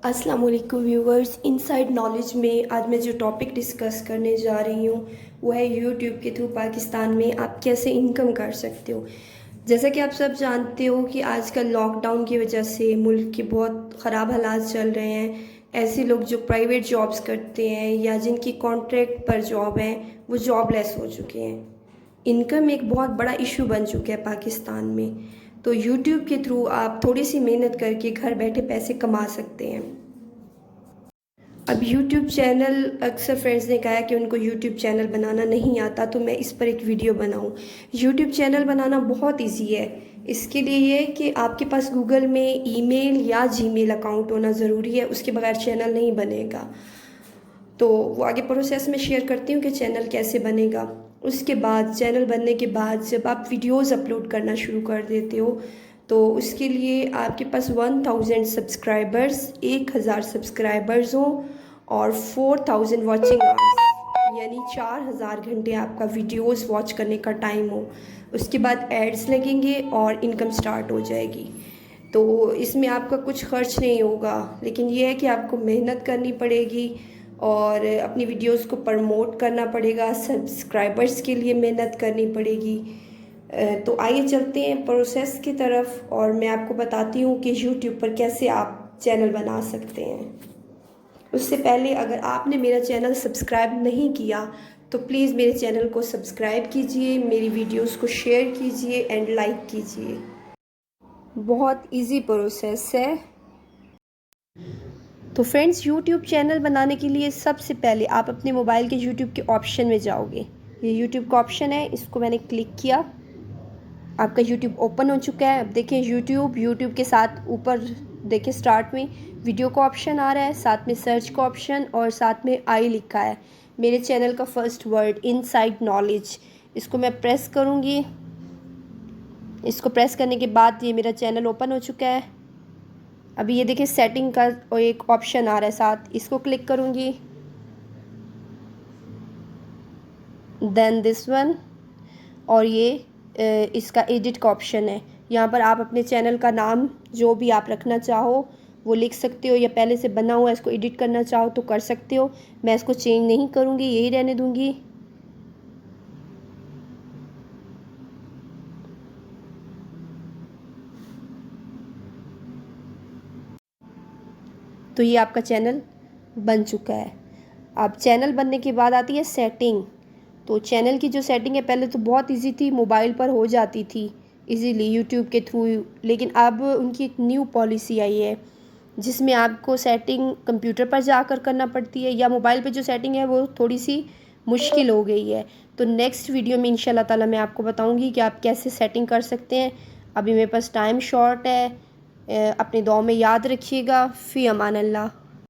अस्सलाम वालेकुम viewers. Inside knowledge में आज मैं जो टॉपिक डिस्कस करने जा रही हूँ वो है यूट्यूब के थ्रू पाकिस्तान में आप कैसे इनकम कर सकते हो। जैसा कि आप सब जानते हो कि आजकल लॉकडाउन की वजह से मुल्क के बहुत ख़राब हालात चल रहे हैं। ऐसे लोग जो प्राइवेट जॉब्स करते हैं या जिनकी कॉन्ट्रैक्ट पर जॉब है वो जॉबलेस हो चुके हैं। इनकम एक बहुत बड़ा इशू बन चुका है पाकिस्तान में। तो यूट्यूब के थ्रू आप थोड़ी सी मेहनत करके घर बैठे पैसे कमा सकते हैं। अब यूट्यूब चैनल, अक्सर फ्रेंड्स ने कहा है कि उनको यूट्यूब चैनल बनाना नहीं आता, तो मैं इस पर एक वीडियो बनाऊं। यूट्यूब चैनल बनाना बहुत इजी है। इसके लिए ये है कि आपके पास गूगल में ईमेल या जीमेल अकाउंट होना ज़रूरी है, उसके बगैर चैनल नहीं बनेगा। तो वो आगे प्रोसेस में शेयर करती हूँ कि चैनल कैसे बनेगा। उसके बाद चैनल बनने के बाद जब आप वीडियोज़ अपलोड करना शुरू कर देते हो तो उसके लिए आपके पास 1000 सब्सक्राइबर्स, 1000 सब्सक्राइबर्स हों और 4000 वॉचिंग आवर्स यानी 4000 घंटे आपका वीडियोस वॉच करने का टाइम हो। उसके बाद एड्स लगेंगे और इनकम स्टार्ट हो जाएगी। तो इसमें आपका कुछ खर्च नहीं होगा, लेकिन यह है कि आपको मेहनत करनी पड़ेगी और अपनी वीडियोस को प्रमोट करना पड़ेगा, सब्सक्राइबर्स के लिए मेहनत करनी पड़ेगी। तो आइए चलते हैं प्रोसेस की तरफ और मैं आपको बताती हूँ कि यूट्यूब पर कैसे आप चैनल बना सकते हैं। उससे पहले अगर आपने मेरा चैनल सब्सक्राइब नहीं किया तो प्लीज़ मेरे चैनल को सब्सक्राइब कीजिए, मेरी वीडियोस को शेयर कीजिए एंड लाइक कीजिए। बहुत इजी प्रोसेस है। तो फ्रेंड्स, यूट्यूब चैनल बनाने के लिए सबसे पहले आप अपने मोबाइल के यूट्यूब के ऑप्शन में जाओगे। ये यूट्यूब का ऑप्शन है, इसको मैंने क्लिक किया, आपका यूट्यूब ओपन हो चुका है। अब देखें यूट्यूब के साथ ऊपर देखिए स्टार्ट में वीडियो का ऑप्शन आ रहा है, साथ में सर्च का ऑप्शन और साथ में आई लिखा है। मेरे चैनल का फर्स्ट वर्ड इनसाइड नॉलेज, इसको मैं प्रेस करूँगी। इसको प्रेस करने के बाद ये मेरा चैनल ओपन हो चुका है। अभी ये देखिए सेटिंग का एक ऑप्शन आ रहा है साथ, इसको क्लिक करूँगी। देन दिस वन, और ये इसका एडिट का ऑप्शन है। यहाँ पर आप अपने चैनल का नाम जो भी आप रखना चाहो वो लिख सकते हो, या पहले से बना हुआ है इसको एडिट करना चाहो तो कर सकते हो। मैं इसको चेंज नहीं करूँगी, यही रहने दूँगी। तो ये आपका चैनल बन चुका है। अब चैनल बनने के बाद आती है सेटिंग। तो चैनल की जो सेटिंग है पहले तो बहुत इजी थी, मोबाइल पर हो जाती थी इजीली यूट्यूब के थ्रू, लेकिन अब उनकी एक न्यू पॉलिसी आई है जिसमें आपको सेटिंग कंप्यूटर पर जाकर करना पड़ती है, या मोबाइल पे जो सेटिंग है वो थोड़ी सी मुश्किल हो गई है। तो नेक्स्ट वीडियो में इंशाल्लाह ताला मैं आपको बताऊंगी कि आप कैसे सेटिंग कर सकते हैं। अभी मेरे पास टाइम शॉर्ट है। अपने दुआ में याद रखिएगा। फ़ी अमान अल्लाह।